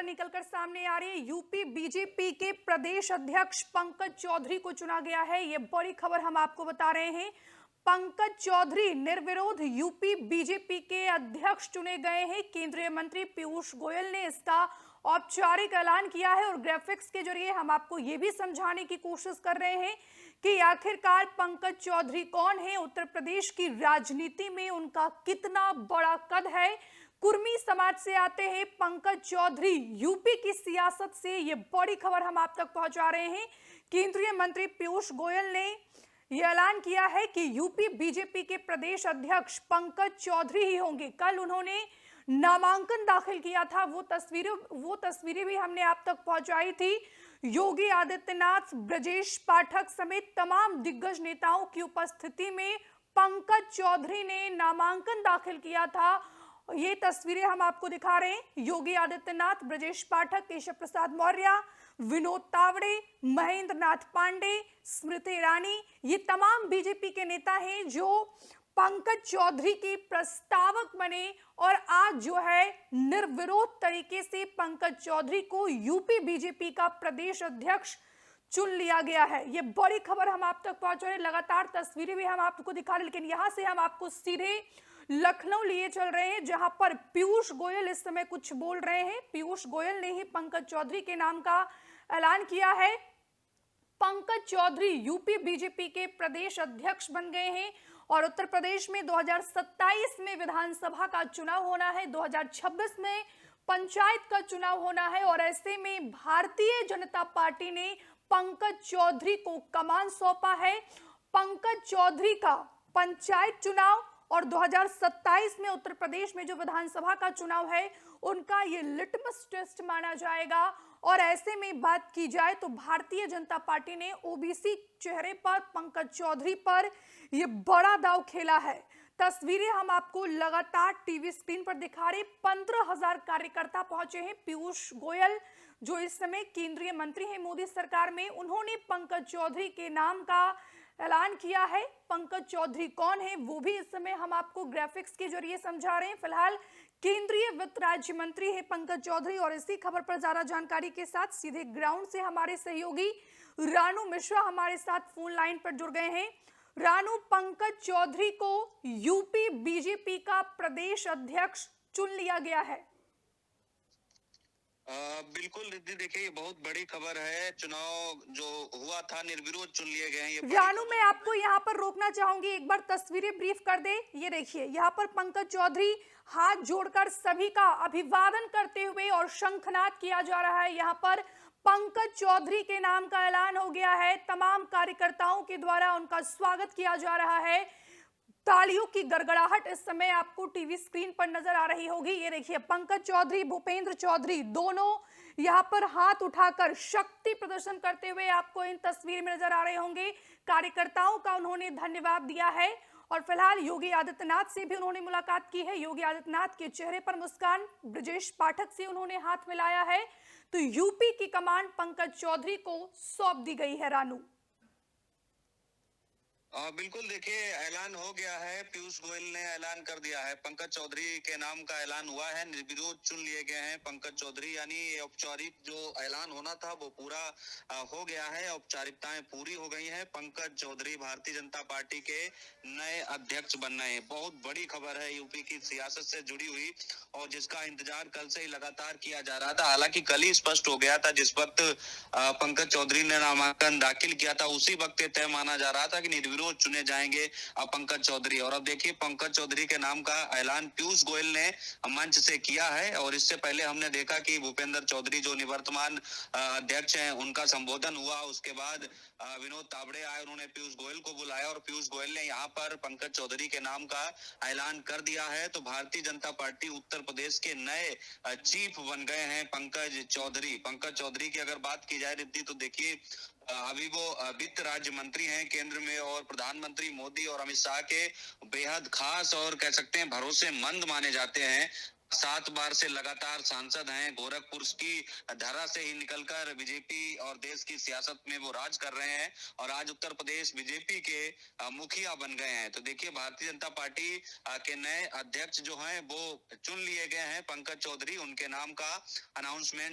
निकलकर सामने आ रही है। यूपी बीजेपी के प्रदेश अध्यक्ष पंकज चौधरी को चुना गया है। ये बड़ी खबर हम आपको बता रहे हैं। पंकज चौधरी निर्विरोध यूपी बीजेपी के अध्यक्ष चुने गए हैं। केंद्रीय मंत्री पीयूष गोयल ने इसका औपचारिक ऐलान किया है और ग्राफिक्स के जरिए हम आपको ये भी समझाने की कोशिश कर रहे हैं कि आखिरकार पंकज चौधरी कौन है, उत्तर प्रदेश की राजनीति में उनका कितना बड़ा कद है। कुर्मी समाज से आते हैं पंकज चौधरी, यूपी की सियासत से ये बड़ी खबर हम आप तक पहुंचा रहे हैं। केंद्रीय मंत्री पीयूष गोयल ने यह ऐलान किया है कि यूपी बीजेपी के प्रदेश अध्यक्ष पंकज चौधरी ही होंगे। कल उन्होंने नामांकन दाखिल किया था, वो तस्वीरें भी हमने आप तक पहुंचाई थी। योगी आदित्यनाथ, ब्रजेश पाठक समेत तमाम दिग्गज नेताओं की उपस्थिति में पंकज चौधरी ने नामांकन दाखिल किया था। ये तस्वीरें हम आपको दिखा रहे हैं। योगी आदित्यनाथ, ब्रजेश पाठक, केशव प्रसाद मौर्य, विनोद तावड़े, महेंद्र नाथ पांडे, स्मृति ईरानी, ये तमाम बीजेपी के नेता हैं जो पंकज चौधरी के प्रस्तावक बने और आज जो है निर्विरोध तरीके से पंकज चौधरी को यूपी बीजेपी का प्रदेश अध्यक्ष चुन लिया गया है। ये बड़ी खबर हम आप तक पहुंचा रहे हैं। लगातार तस्वीरें भी हम आपको दिखा रहे हैं, लेकिन यहां से हम आपको सीधे लखनऊ लिए चल रहे हैं, जहां पर पीयूष गोयल इस समय कुछ बोल रहे हैं। पीयूष गोयल ने ही पंकज चौधरी के नाम का ऐलान किया है। पंकज चौधरी यूपी बीजेपी के प्रदेश अध्यक्ष बन गए हैं और उत्तर प्रदेश में 2027 में विधानसभा का चुनाव होना है, 2026 में पंचायत का चुनाव होना है और ऐसे में भारतीय जनता पार्टी ने पंकज चौधरी को कमान सौंपा है। पंकज चौधरी का पंचायत चुनाव और 2027 में उत्तर प्रदेश में जो विधानसभा का चुनाव है, उनका ये लिटमस टेस्ट माना जाएगा। और ऐसे में बात की जाए तो भारतीय जनता पार्टी ने ओबीसी चेहरे पर पंकज चौधरी पर ये बड़ा दांव खेला है। तस्वीरें हम आपको लगातार टीवी स्क्रीन पर दिखा रहे। 15,000 कार्यकर्ता पहुंचे हैं। पीयूष गोयल जो इस समय केंद्रीय मंत्री हैं मोदी सरकार में, उन्होंने पंकज चौधरी के नाम का ऐलान किया है। पंकज चौधरी कौन है वो भी इस समय हम आपको ग्राफिक्स के जरिए समझा रहे हैं। फिलहाल केंद्रीय वित्त राज्य मंत्री है पंकज चौधरी और इसी खबर पर ज्यादा जानकारी के साथ सीधे ग्राउंड से हमारे सहयोगी रानू मिश्रा हमारे साथ फोन लाइन पर जुड़ गए हैं। रानू, पंकज चौधरी को यूपी बीजेपी का प्रदेश अध्यक्ष चुन लिया गया है। बिल्कुल रिद्धि, देखिए ये बहुत बड़ी खबर है। चुनाव जो हुआ था निर्विरोध चुन लिए गए हैं। ये रानू, मैं आपको यहाँ पर रोकना चाहूंगी, एक बार तस्वीरें ब्रीफ कर दे। ये देखिए यहाँ पर पंकज चौधरी हाथ जोड़कर सभी का अभिवादन करते हुए और शंखनाद किया जा रहा है। यहाँ पर पंकज चौधरी के नाम का ऐलान हो गया है। तमाम कार्यकर्ताओं के द्वारा उनका स्वागत किया जा रहा है। तालियों की गड़गड़ाहट इस समय आपको टीवी स्क्रीन पर नजर आ रही होगी। ये देखिए पंकज चौधरी, भूपेंद्र चौधरी दोनों यहाँ पर हाथ उठाकर शक्ति प्रदर्शन करते हुए आपको इन तस्वीर में नजर आ रहे होंगे। कार्यकर्ताओं का उन्होंने धन्यवाद दिया है और फिलहाल योगी आदित्यनाथ से भी उन्होंने मुलाकात की है। योगी आदित्यनाथ के चेहरे पर मुस्कान, ब्रजेश पाठक से उन्होंने हाथ मिलाया है। तो यूपी की कमान पंकज चौधरी को सौंप दी गई है। रानू, बिल्कुल, देखिए ऐलान हो गया है। पीयूष गोयल ने ऐलान कर दिया है, पंकज चौधरी के नाम का ऐलान हुआ है। निर्विरोध चुन लिए गए हैं पंकज चौधरी, यानी औपचारिक जो ऐलान होना था वो पूरा हो गया है। औपचारिकताएं पूरी हो गई हैं। पंकज चौधरी भारतीय जनता पार्टी के नए अध्यक्ष बन रहे हैं। बहुत बड़ी खबर है यूपी की सियासत से जुड़ी हुई और जिसका इंतजार कल से ही लगातार किया जा रहा था। हालांकि कल ही स्पष्ट हो गया था, जिस वक्त पंकज चौधरी ने नामांकन दाखिल किया था उसी वक्त तय माना जा रहा था कि निर्विरोध चुने जाएंगे पंकज चौधरी। और अब देखिए पंकज चौधरी के नाम का ऐलान पीयूष गोयल ने मंच से किया है और इससे पहले हमने देखा कि भूपेंद्र चौधरी जो निवर्तमान अध्यक्ष हैं उनका संबोधन हुआ। उसके बाद विनोद तावड़े आए, उन्होंने पीयूष गोयल को बुलाया और पीयूष गोयल ने यहाँ पर पंकज चौधरी के नाम का ऐलान कर दिया है। तो भारतीय जनता पार्टी उत्तर प्रदेश के नए चीफ बन गए हैं पंकज चौधरी। पंकज चौधरी की अगर बात की जाए रिद्धि, तो देखिए अभी वो वित्त राज्य मंत्री हैं केंद्र में और प्रधानमंत्री मोदी और अमित शाह के बेहद खास और कह सकते हैं भरोसेमंद माने जाते हैं। 7 बार से लगातार सांसद हैं। गोरखपुर की धरा से ही निकलकर बीजेपी और देश की सियासत में वो राज कर रहे हैं और आज उत्तर प्रदेश बीजेपी के मुखिया बन गए हैं। तो देखिए भारतीय जनता पार्टी के नए अध्यक्ष जो हैं वो चुन लिए गए हैं पंकज चौधरी। उनके नाम का अनाउंसमेंट